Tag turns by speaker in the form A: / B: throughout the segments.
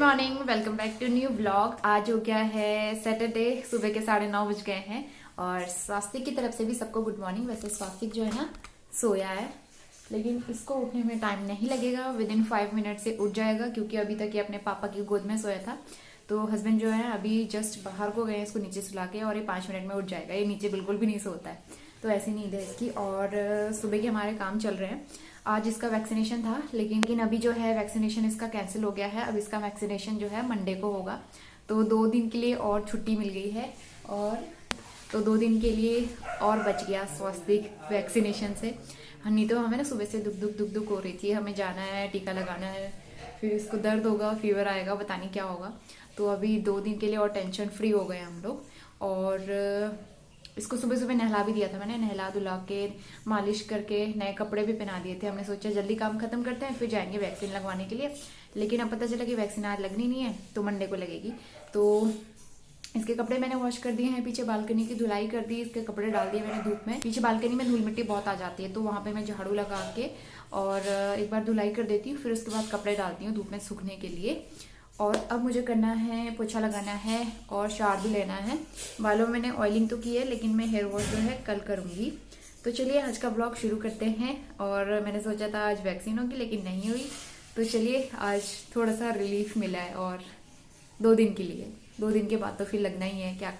A: Morning, welcome back to new blog. आज हो गया है सैटरडे, सुबह के 9:30 बज गए हैं और स्वास्तिक की तरफ से भी सबको गुड मॉर्निंग। वैसे स्वास्तिक जो है ना सोया है, लेकिन इसको उठने में टाइम नहीं लगेगा, विद इन 5 मिनट से उठ जाएगा क्योंकि अभी तक ये अपने पापा की गोद में सोया था। तो हस्बैंड जो है अभी जस्ट बाहर को गए इसको नीचे सुला के, और ये 5 मिनट में उठ जाएगा। ये नीचे बिल्कुल भी नहीं सोता है, तो ऐसी नींद है इसकी। और सुबह के हमारे काम चल रहे हैं। आज इसका वैक्सीनेशन था, लेकिन अभी जो है वैक्सीनेशन इसका कैंसिल हो गया है। अब इसका वैक्सीनेशन जो है मंडे को होगा, तो 2 दिन के लिए और छुट्टी मिल गई है, और तो 2 दिन के लिए और बच गया स्वास्तिक वैक्सीनेशन से। नहीं तो हमें ना सुबह से दुख दुख हो रही थी, हमें जाना है, टीका लगाना है, फिर इसको दर्द होगा, फीवर आएगा, पता नहीं क्या होगा। तो अभी 2 दिन के लिए और टेंशन फ्री हो गए हम लोग। और इसको सुबह सुबह नहला भी दिया था मैंने, नहला धुला के मालिश करके नए कपड़े भी पहना दिए थे। हमने सोचा जल्दी काम खत्म करते हैं फिर जाएंगे वैक्सीन लगवाने के लिए, लेकिन अब पता चला कि वैक्सीन आज लगनी नहीं है, तो मंडे को लगेगी। तो इसके कपड़े मैंने वॉश कर दिए हैं, पीछे बालकनी की धुलाई कर दी, इसके कपड़े डाल दिए मैंने धूप में। पीछे बालकनी में धूल मिट्टी बहुत आ जाती है, तो वहाँ पे मैं झाड़ू लगा के और एक बार धुलाई कर देती हूँ, फिर उसके बाद कपड़े डालती हूँ धूप में सूखने के लिए। और अब मुझे करना है, पोछा लगाना है और शावर भी लेना है। बालों में मैंने ऑयलिंग तो की है, लेकिन मैं हेयर वॉश जो है कल करूँगी। तो चलिए आज का ब्लॉग शुरू करते हैं। और मैंने सोचा था आज वैक्सीन होगी, लेकिन नहीं हुई, तो चलिए आज थोड़ा सा रिलीफ मिला है। और 2 दिन के लिए, 2 दिन के बाद तो फिर लगना ही है क्या।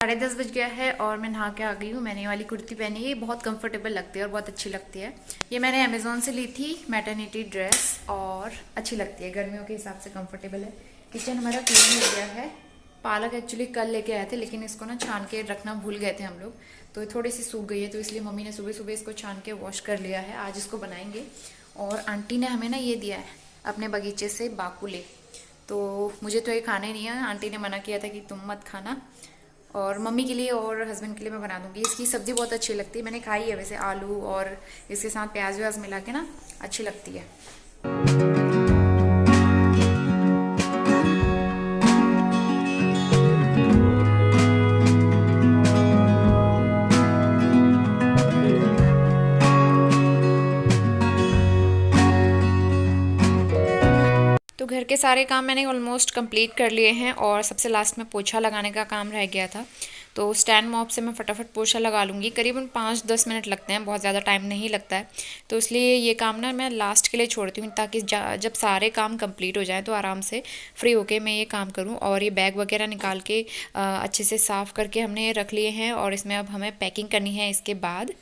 A: साढ़े 10 बज गया है और मैं नहा के आ गई हूँ। मैंने ये वाली कुर्ती पहनी है, बहुत कंफर्टेबल लगती है और बहुत अच्छी लगती है। ये मैंने अमेजोन से ली थी, मैटरनिटी ड्रेस, और अच्छी लगती है, गर्मियों के हिसाब से कंफर्टेबल है। किचन हमारा क्लीन हो गया है। पालक एक्चुअली कल लेके आए थे, लेकिन इसको ना छान के रखना भूल गए थे हम लोग, तो थोड़ी सी सूख गई है, तो इसलिए मम्मी ने सुबह सुबह इसको छान के वॉश कर लिया है। आज इसको बनाएंगे। और आंटी ने हमें ना ये दिया है अपने बगीचे से बाकुले, तो मुझे तो ये खाने नहीं है, आंटी ने मना किया था कि तुम मत खाना, और मम्मी के लिए और हस्बैंड के लिए मैं बना दूंगी। इसकी सब्ज़ी बहुत अच्छी लगती है, मैंने खाई है वैसे, आलू और इसके साथ प्याज व्याज मिला के ना अच्छी लगती है। तो घर के सारे काम मैंने ऑलमोस्ट कंप्लीट कर लिए हैं, और सबसे लास्ट में पोछा लगाने का काम रह गया था। तो स्टैंड मॉप से मैं फटाफट पोछा लगा लूँगी। करीबन 5-10 मिनट लगते हैं, बहुत ज़्यादा टाइम नहीं लगता है, तो इसलिए ये काम ना मैं लास्ट के लिए छोड़ती हूँ, ताकि जब सारे काम कंप्लीट हो जाएं तो आराम से फ्री होके मैं ये काम करूँ। और ये बैग वगैरह निकाल के अच्छे से साफ़ करके हमने रख लिए हैं, और इसमें अब हमें पैकिंग करनी है इसके बाद।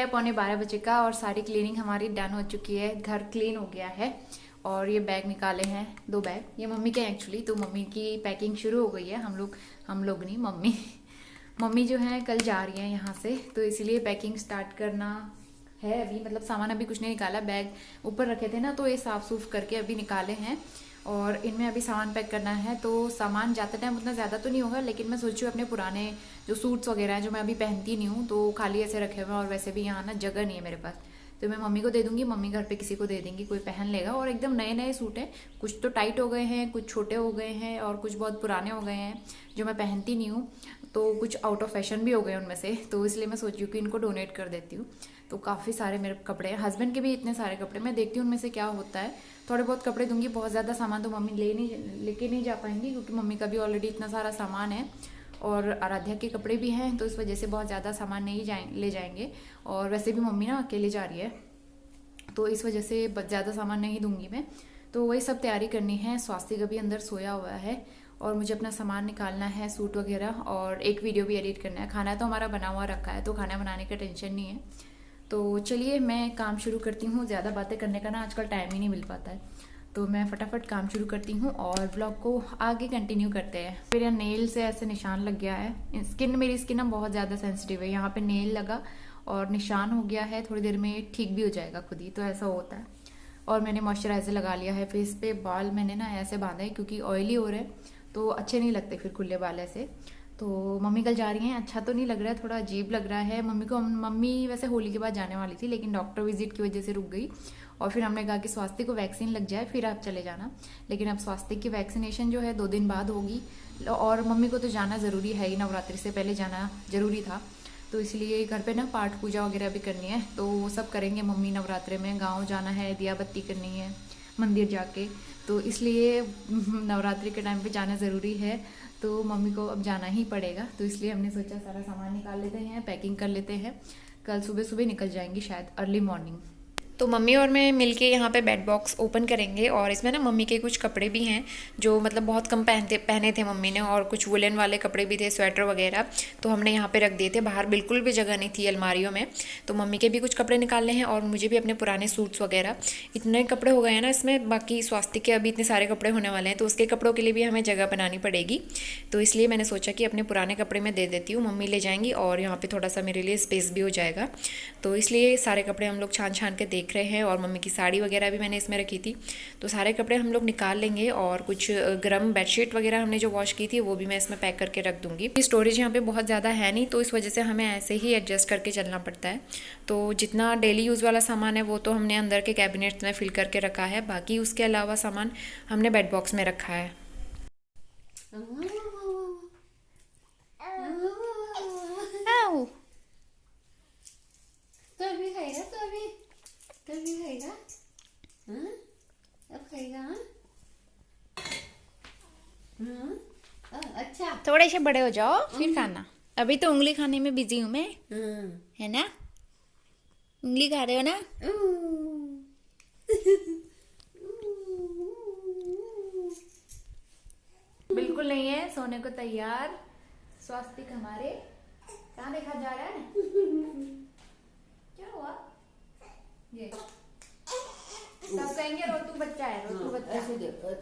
A: पौने 12 बजे का, और सारी क्लीनिंग हमारी डन हो चुकी है, घर क्लीन हो गया है। और ये बैग निकाले हैं, 2 बैग, ये मम्मी के एक्चुअली, तो मम्मी की पैकिंग शुरू हो गई है। हम लोग नहीं, मम्मी जो है कल जा रही है यहाँ से, तो इसलिए पैकिंग स्टार्ट करना है अभी। मतलब सामान अभी कुछ नहीं निकाला, बैग ऊपर रखे थे ना, तो ये साफ सूफ करके अभी निकाले हैं, और इनमें अभी सामान पैक करना है। तो सामान जाते टाइम उतना ज़्यादा तो नहीं होगा, लेकिन मैं सोची अपने पुराने जो सूट्स वगैरह हैं जो मैं अभी पहनती नहीं हूँ, तो खाली ऐसे रखे हुए हैं, और वैसे भी यहाँ ना जगह नहीं है मेरे पास, तो मैं मम्मी को दे दूँगी, मम्मी घर पे किसी को दे देंगी, कोई पहन लेगा। और एकदम नए नए सूट हैं, कुछ तो टाइट हो गए हैं, कुछ छोटे हो गए हैं, और कुछ बहुत पुराने हो गए हैं जो मैं पहनती नहीं हूँ, तो कुछ आउट ऑफ फैशन भी हो गए उनमें से, तो इसलिए मैं सोची हूँ कि इनको डोनेट कर देती हूँ। तो काफ़ी सारे मेरे कपड़े हैं, हस्बैंड के भी इतने सारे कपड़े, मैं देखती हूँ उनमें से क्या होता है। थोड़े बहुत कपड़े दूंगी, बहुत ज़्यादा सामान तो मम्मी लेके नहीं जा पाएंगी, क्योंकि मम्मी का भी ऑलरेडी इतना सारा सामान है, और आराध्या के कपड़े भी हैं, तो इस वजह से बहुत ज़्यादा सामान नहीं ले जाएंगे। और वैसे भी मम्मी ना अकेले जा रही है, तो इस वजह से ज़्यादा सामान नहीं दूंगी मैं। तो वही सब तैयारी करनी है। स्वास्तिक अभी अंदर सोया हुआ है, और मुझे अपना सामान निकालना है, सूट वगैरह, और एक वीडियो भी एडिट करना है। खाना तो हमारा बना हुआ रखा है, तो खाना बनाने का टेंशन नहीं है। तो चलिए मैं काम शुरू करती हूँ। ज़्यादा बातें करने का ना आजकल टाइम ही नहीं मिल पाता है, तो मैं फटाफट काम शुरू करती हूँ और व्लॉग को आगे कंटिन्यू करते हैं। मेरा नेल से ऐसे निशान लग गया है, मेरी स्किन ना बहुत ज़्यादा सेंसिटिव है, यहाँ पे नेल लगा और निशान हो गया है, थोड़ी देर में ठीक भी हो जाएगा खुद ही, तो ऐसा होता है। और मैंने मॉइस्चराइजर लगा लिया है फेस पे। बाल मैंने ना ऐसे बांधा है क्योंकि ऑयली हो रहे हैं तो अच्छे नहीं लगते फिर खुले बाल ऐसे। तो मम्मी कल जा रही हैं, अच्छा तो नहीं लग रहा है, थोड़ा अजीब लग रहा है मम्मी वैसे होली के बाद जाने वाली थी लेकिन डॉक्टर विजिट की वजह से रुक गई। और फिर हमने कहा कि स्वास्थ्य को वैक्सीन लग जाए फिर आप चले जाना, लेकिन अब स्वास्थ्य की वैक्सीनेशन जो है 2 दिन बाद होगी। और मम्मी को तो जाना ज़रूरी है ही, नवरात्रि से पहले जाना ज़रूरी था, तो इसलिए घर पे ना पाठ पूजा वगैरह भी करनी है, तो वो सब करेंगे मम्मी। नवरात्रि में गांव जाना है, दिया बत्ती करनी है मंदिर जाके, तो इसलिए नवरात्रि के टाइम पे जाना ज़रूरी है, तो मम्मी को अब जाना ही पड़ेगा। तो इसलिए हमने सोचा सारा सामान निकाल लेते हैं, पैकिंग कर लेते हैं, कल सुबह सुबह निकल जाएंगी शायद अर्ली मॉर्निंग। तो मम्मी और मैं मिलके यहाँ पे बेड बॉक्स ओपन करेंगे और इसमें ना मम्मी के कुछ कपड़े भी हैं जो मतलब बहुत कम पहने थे मम्मी ने, और कुछ वुलन वाले कपड़े भी थे, स्वेटर वगैरह, तो हमने यहाँ पे रख दिए थे। बाहर बिल्कुल भी जगह नहीं थी अलमारियों में, तो मम्मी के भी कुछ कपड़े निकालने हैं और मुझे भी अपने पुराने सूट्स वगैरह। इतने कपड़े हो गए हैं ना इसमें, बाकी स्वास्थ्य के अभी इतने सारे कपड़े होने वाले हैं, तो उसके कपड़ों के लिए भी हमें जगह बनानी पड़ेगी। तो इसलिए मैंने सोचा कि अपने पुराने कपड़े में दे देती हूँ, मम्मी ले जाएंगी और यहाँ पर थोड़ा सा मेरे लिए स्पेस भी हो जाएगा। तो इसलिए सारे कपड़े हम लोग छान छान के देख रहे हैं, और मम्मी की साड़ी वगैरह भी मैंने इसमें रखी थी, तो सारे कपड़े हम लोग निकाल लेंगे। और कुछ गर्म बेडशीट वगैरह हमने जो वॉश की थी वो भी मैं इसमें पैक करके रख दूंगी। स्टोरेज यहाँ पे बहुत ज़्यादा है नहीं, तो इस वजह से हमें ऐसे ही एडजस्ट करके चलना पड़ता है। तो जितना डेली यूज़ वाला सामान है वो तो हमने अंदर के कैबिनेट्स में फिल करके रखा है, बाकी उसके अलावा सामान हमने बेड बॉक्स में रखा है।
B: तो अभी खाएगा, तो अभी खाएगा, हाँ? अब खाएगा, हाँ? अच्छा,
A: थोड़े से बड़े हो जाओ फिर खाना, अभी तो उंगली खाने में बिजी हूँ मैं, है ना? उंगली खा रहे हो ना? बिल्कुल नहीं है, सोने को तैयार। स्वास्तिक हमारे कहाँ देखा जा रहा है? क्या हुआ? ये सब कहेंगे रोतू बच्चा है, रोतू बच्चा।
B: ऐसे देखो,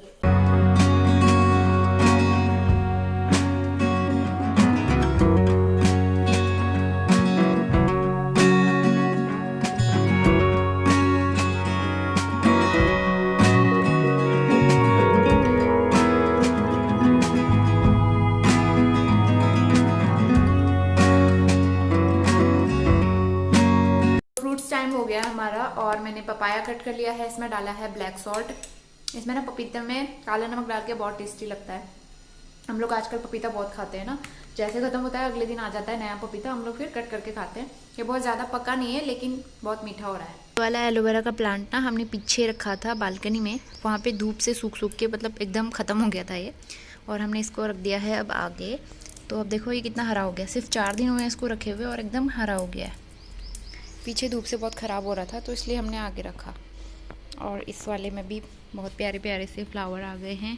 A: टाइम हो गया हमारा और मैंने पपाया कट कर लिया है, इसमें डाला है ब्लैक सॉल्ट। इसमें ना पपीते में काला नमक डाल के बहुत टेस्टी लगता है। हम लोग आजकल पपीता बहुत खाते हैं ना, जैसे खत्म होता है अगले दिन आ जाता है नया पपीता, हम लोग फिर कट करके खाते हैं। ये बहुत ज़्यादा पका नहीं है लेकिन बहुत मीठा हो रहा है। वाला एलोवेरा का प्लांट ना हमने पीछे रखा था बालकनी में, वहाँ पे धूप से सूख सूख के मतलब एकदम ख़त्म हो गया था ये, और हमने इसको रख दिया है अब आगे। तो अब देखो ये कितना हरा हो गया, सिर्फ 4 दिन हुए इसको रखे हुए और एकदम हरा हो गया है। पीछे धूप से बहुत ख़राब हो रहा था तो इसलिए हमने आगे रखा। और इस वाले में भी बहुत प्यारे प्यारे से फ्लावर आ गए हैं,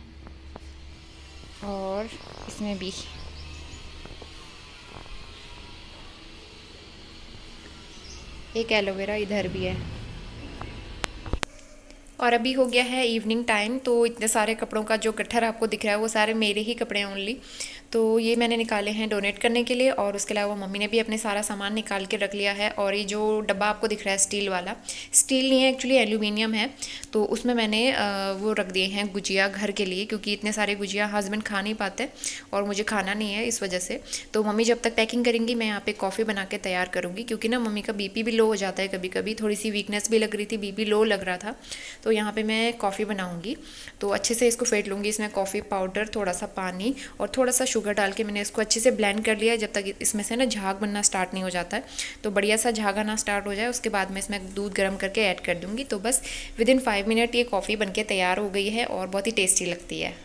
A: और इसमें भी एक एलोवेरा इधर भी है। और अभी हो गया है इवनिंग टाइम, तो इतने सारे कपड़ों का जो गट्ठर आपको दिख रहा है वो सारे मेरे ही कपड़े हैं ओनली। तो ये मैंने निकाले हैं डोनेट करने के लिए, और उसके अलावा मम्मी ने भी अपने सारा सामान निकाल के रख लिया है। और ये जो डब्बा आपको दिख रहा है स्टील वाला, स्टील नहीं है एक्चुअली एल्यूमिनियम है, तो उसमें मैंने वो रख दिए हैं गुजिया घर के लिए, क्योंकि इतने सारे गुजिया हस्बैंड खा नहीं पाते और मुझे खाना नहीं है इस वजह से। तो मम्मी जब तक पैकिंग करेंगी मैं यहाँ पे कॉफ़ी बना के तैयार करूँगी, क्योंकि ना मम्मी का बीपी भी लो हो जाता है कभी कभी, थोड़ी सी वीकनेस भी लग रही थी, बीपी लो लग रहा था। तो यहाँ पे मैं कॉफ़ी बनाऊँगी, तो अच्छे से इसको फेंट लूँगी। इसमें कॉफ़ी पाउडर, थोड़ा सा पानी और थोड़ा सा शुगर डाल के मैंने इसको अच्छे से ब्लेंड कर लिया, जब तक इसमें से ना झाग बनना स्टार्ट नहीं हो जाता है। तो बढ़िया सा झाग आना स्टार्ट हो जाए उसके बाद मैं इसमें दूध गर्म करके ऐड कर दूँगी। तो बस विदिन 5 मिनट ये कॉफ़ी बनके तैयार हो गई है और बहुत ही टेस्टी लगती है।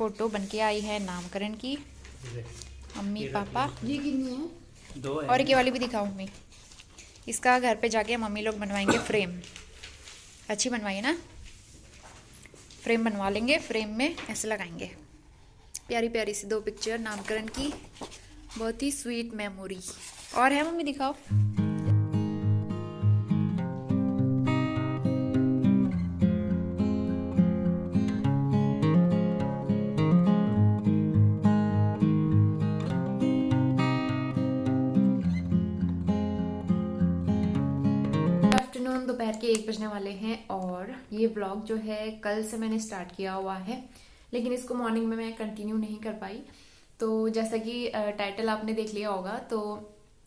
A: फोटो बनके आई है नामकरण की। मम्मी पापा
B: ये कितनी है?
C: 2 है।
A: और ये वाली भी दिखाओ मम्मी। इसका घर पे जाके मम्मी लोग बनवाएंगे फ्रेम। अच्छी बनवाइए ना, फ्रेम बनवा लेंगे, फ्रेम में ऐसे लगाएंगे। प्यारी प्यारी सी 2 पिक्चर नामकरण की, बहुत ही स्वीट मेमोरी। और है मम्मी दिखाओ। आफ्टरनून, दोपहर के 1 बजने वाले हैं और ये व्लॉग जो है कल से मैंने स्टार्ट किया हुआ है, लेकिन इसको मॉर्निंग में मैं कंटिन्यू नहीं कर पाई। तो जैसा कि टाइटल आपने देख लिया होगा तो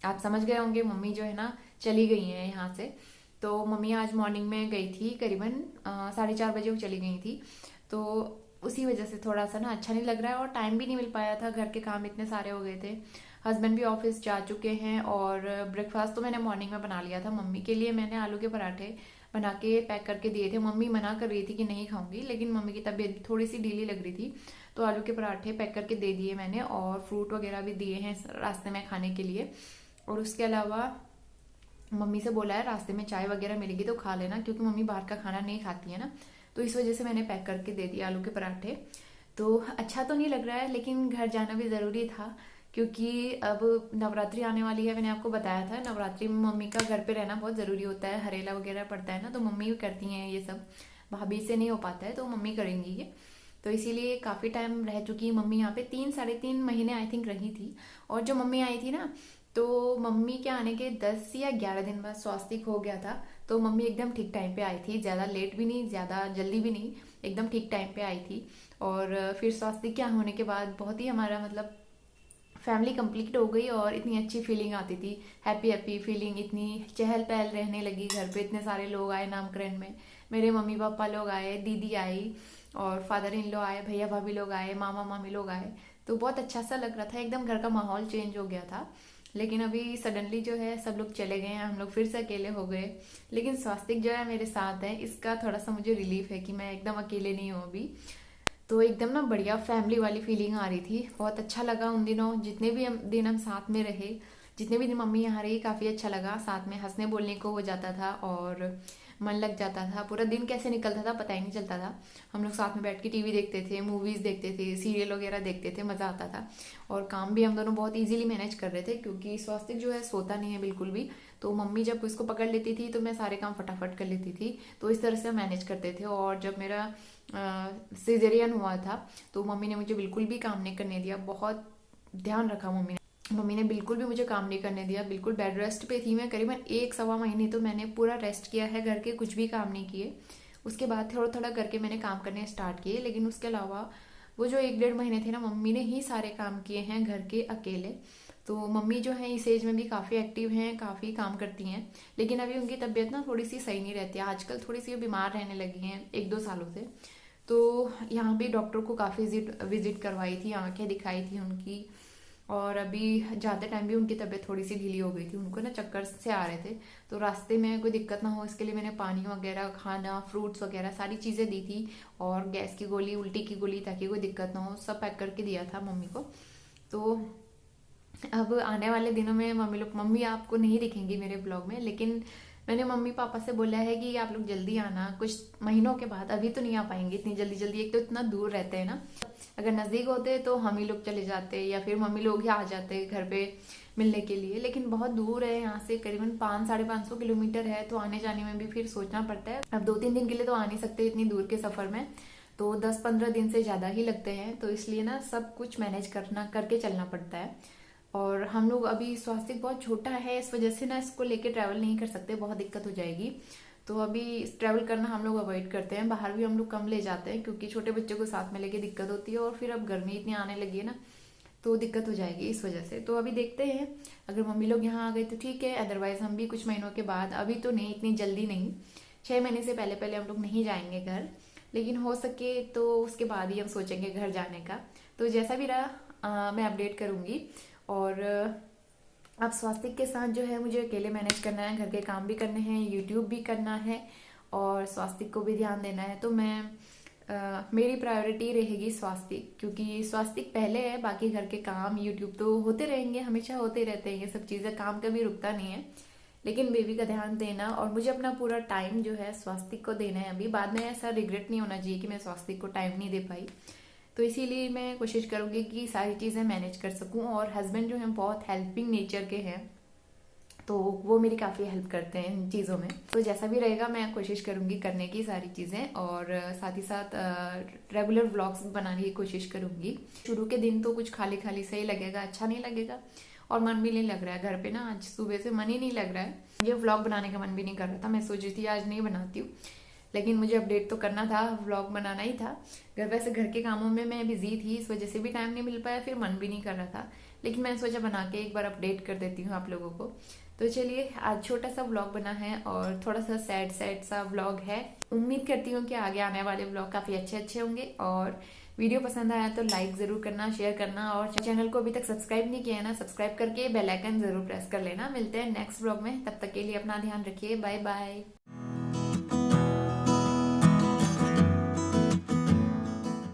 A: आप समझ गए होंगे, मम्मी जो है ना चली गई हैं यहाँ से। तो मम्मी आज मॉर्निंग में गई थी, करीबन 4:30 बजे वो चली गई थी। तो उसी वजह से थोड़ा सा ना अच्छा नहीं लग रहा है और टाइम भी नहीं मिल पाया था, घर के काम इतने सारे हो गए थे। हस्बैंड भी ऑफिस जा चुके हैं और ब्रेकफास्ट तो मैंने मॉर्निंग में बना लिया था। मम्मी के लिए मैंने आलू के पराठे बना के पैक करके दिए थे। मम्मी मना कर रही थी कि नहीं खाऊंगी, लेकिन मम्मी की तबीयत थोड़ी सी ढीली लग रही थी, तो आलू के पराठे पैक करके दे दिए मैंने और फ्रूट वगैरह भी दिए हैं रास्ते में खाने के लिए। और उसके अलावा मम्मी से बोला है रास्ते में चाय वगैरह मिलेगी तो खा लेना, क्योंकि मम्मी बाहर का खाना नहीं खाती है ना, तो इस वजह से मैंने पैक करके दे दिया आलू के पराठे। तो अच्छा तो नहीं लग रहा है, लेकिन घर जाना भी ज़रूरी था, क्योंकि अब नवरात्रि आने वाली है। मैंने आपको बताया था नवरात्रि में मम्मी का घर पे रहना बहुत ज़रूरी होता है, हरेला वगैरह पड़ता है ना, तो मम्मी भी करती हैं ये सब। भाभी से नहीं हो पाता है तो मम्मी करेंगी ये। तो इसीलिए काफ़ी टाइम रह चुकी मम्मी यहाँ पे, 3-3.5 महीने आई थिंक रही थी। और जो मम्मी आई थी ना, तो मम्मी के आने के 10 या 11 दिन बाद स्वास्तिक हो गया था। तो मम्मी एकदम ठीक टाइम पे आई थी, ज़्यादा लेट भी नहीं, ज़्यादा जल्दी भी नहीं, एकदम ठीक टाइम पे आई थी। और फिर स्वास्तिक क्या होने के बाद बहुत ही हमारा मतलब फैमिली कंप्लीट हो गई और इतनी अच्छी फीलिंग आती थी, हैप्पी हैप्पी फीलिंग, इतनी चहल पहल रहने लगी घर पे। इतने सारे लोग आए नामकरण में, मेरे मम्मी पापा लोग आए, दीदी आई और फादर इन लॉ आए, भैया भाभी लोग आए, मामा मामी लोग आए। तो बहुत अच्छा सा लग रहा था, एकदम घर का माहौल चेंज हो गया था। लेकिन अभी सडनली जो है सब लोग चले गए हैं, हम लोग फिर से अकेले हो गए। लेकिन स्वास्तिक जो है मेरे साथ है, इसका थोड़ा सा मुझे रिलीफ है कि मैं एकदम अकेले नहीं हूँ अभी। तो एकदम ना बढ़िया फैमिली वाली फीलिंग आ रही थी, बहुत अच्छा लगा उन दिनों। जितने भी दिन हम साथ में रहे, जितने भी दिन मम्मी यहाँ रही, काफ़ी अच्छा लगा। साथ में हंसने बोलने को हो जाता था और मन लग जाता था। पूरा दिन कैसे निकलता था पता ही नहीं चलता था। हम लोग साथ में बैठ के टीवी देखते थे, मूवीज़ देखते थे, सीरियल वगैरह देखते थे, मज़ा आता था। और काम भी हम दोनों बहुत इजीली मैनेज कर रहे थे, क्योंकि स्वास्तिक जो है सोता नहीं है बिल्कुल भी। तो मम्मी जब उसको पकड़ लेती थी तो मैं सारे काम फटाफट कर लेती थी। तो इस तरह से मैनेज करते थे। और जब मेरा सिजेरियन हुआ था तो मम्मी ने मुझे बिल्कुल भी काम नहीं करने दिया, बहुत ध्यान रखा मम्मी ने बिल्कुल भी मुझे काम नहीं करने दिया। बिल्कुल बेड रेस्ट पे थी मैं, करीबन 1-1.25 महीने तो मैंने पूरा रेस्ट किया है, घर के कुछ भी काम नहीं किए। उसके बाद थोड़ा थोड़ा करके मैंने काम करने स्टार्ट किए, लेकिन उसके अलावा वो जो 1-1.5 महीने थे ना, मम्मी ने ही सारे काम किए हैं घर के अकेले। तो मम्मी जो है इस एज में भी काफ़ी एक्टिव हैं, काफ़ी काम करती हैं, लेकिन अभी उनकी तबीयत ना थोड़ी सी सही नहीं रहती है आजकल, थोड़ी सी बीमार रहने लगी हैं 1-2 सालों से। तो यहाँ भी डॉक्टर को काफ़ी विजिट करवाई थी, आंखें दिखाई थी उनकी। और अभी जाते टाइम भी उनकी तबीयत थोड़ी सी ढीली हो गई थी, उनको ना चक्कर से आ रहे थे। तो रास्ते में कोई दिक्कत ना हो इसके लिए मैंने पानी वगैरह, खाना, फ्रूट्स वगैरह सारी चीज़ें दी थी। और गैस की गोली, उल्टी की गोली, ताकि कोई दिक्कत ना हो, सब पैक करके दिया था मम्मी को। तो अब आने वाले दिनों में मम्मी आपको नहीं दिखेंगी मेरे ब्लॉग में, लेकिन मैंने मम्मी पापा से बोला है कि आप लोग जल्दी आना कुछ महीनों के बाद। अभी तो नहीं आ पाएंगे इतनी जल्दी, एक तो इतना दूर रहते हैं ना। अगर नज़दीक होते तो हम ही लोग चले जाते या फिर मम्मी लोग ही आ जाते घर पे मिलने के लिए, लेकिन बहुत दूर है यहाँ से, करीबन 500-550 किलोमीटर है। तो आने जाने में भी फिर सोचना पड़ता है। अब 2-3 दिन के लिए तो आ नहीं सकते इतनी दूर के सफ़र में, तो 10-15 दिन से ज़्यादा ही लगते हैं। तो इसलिए ना सब कुछ मैनेज करके चलना पड़ता है। और हम लोग अभी स्वास्तिक बहुत छोटा है, इस वजह से ना इसको लेके ट्रैवल नहीं कर सकते, बहुत दिक्कत हो जाएगी। तो अभी ट्रैवल करना हम लोग अवॉइड करते हैं, बाहर भी हम लोग कम ले जाते हैं, क्योंकि छोटे बच्चे को साथ में लेके दिक्कत होती है। और फिर अब गर्मी इतनी आने लगी है ना, तो दिक्कत हो जाएगी इस वजह से। तो अभी देखते हैं, अगर मम्मी लोग यहाँ आ गए तो ठीक है, अदरवाइज हम भी कुछ महीनों के बाद, अभी तो नहीं, इतनी जल्दी नहीं, 6 महीने से पहले पहले हम लोग नहीं जाएंगे घर, लेकिन हो सके तो उसके बाद ही हम सोचेंगे घर जाने का। तो जैसा भी रहा मैं अपडेट करूँगी। और अब स्वास्तिक के साथ जो है मुझे अकेले मैनेज करना है, घर के काम भी करने हैं, यूट्यूब भी करना है और स्वास्तिक को भी ध्यान देना है। तो मैं मेरी प्रायोरिटी रहेगी स्वास्थ्य, क्योंकि स्वास्थ्य पहले है, बाकी घर के काम यूट्यूब तो होते रहेंगे, हमेशा होते रहते हैं ये सब चीज़ें, काम कभी रुकता नहीं है। लेकिन बेबी का ध्यान देना और मुझे अपना पूरा टाइम जो है स्वास्थ्य को देना है। अभी बाद में ऐसा रिग्रेट नहीं होना चाहिए कि मैं स्वास्थ्य को टाइम नहीं दे पाई। तो इसीलिए मैं कोशिश करूंगी कि सारी चीज़ें मैनेज कर सकूं। और हस्बैंड जो है बहुत हेल्पिंग नेचर के हैं, तो वो मेरी काफ़ी हेल्प करते हैं इन चीज़ों में। तो जैसा भी रहेगा मैं कोशिश करूंगी करने की सारी चीज़ें, और साथ ही साथ रेगुलर व्लॉग्स बनाने की कोशिश करूंगी। शुरू के दिन तो कुछ खाली खाली सही लगेगा, अच्छा नहीं लगेगा और मन भी नहीं लग रहा है घर पे ना। आज सुबह से मन ही नहीं लग रहा है, ये व्लॉग बनाने का मन भी नहीं कर रहा था। मैं सोच रही थी आज नहीं बनाती हूँ, लेकिन मुझे अपडेट तो करना था, व्लॉग बनाना ही था। वैसे घर के कामों में मैं बिजी थी, इस वजह से भी टाइम नहीं मिल पाया, फिर मन भी नहीं कर रहा था। लेकिन मैंने सोचा बना के एक बार अपडेट कर देती हूँ आप लोगों को। तो चलिए, आज छोटा सा व्लॉग बना है और थोड़ा सा सैड सा व्लॉग है। उम्मीद करती हूँ कि आगे आने वाले व्लॉग काफी अच्छे होंगे। और वीडियो पसंद आया तो लाइक जरूर करना, शेयर करना, और चैनल को अभी तक सब्सक्राइब नहीं किया है ना, सब्सक्राइब करके बेल आइकन जरूर प्रेस कर लेना। मिलते हैं नेक्स्ट व्लॉग में, तब तक के लिए अपना ध्यान रखिए। Bye bye.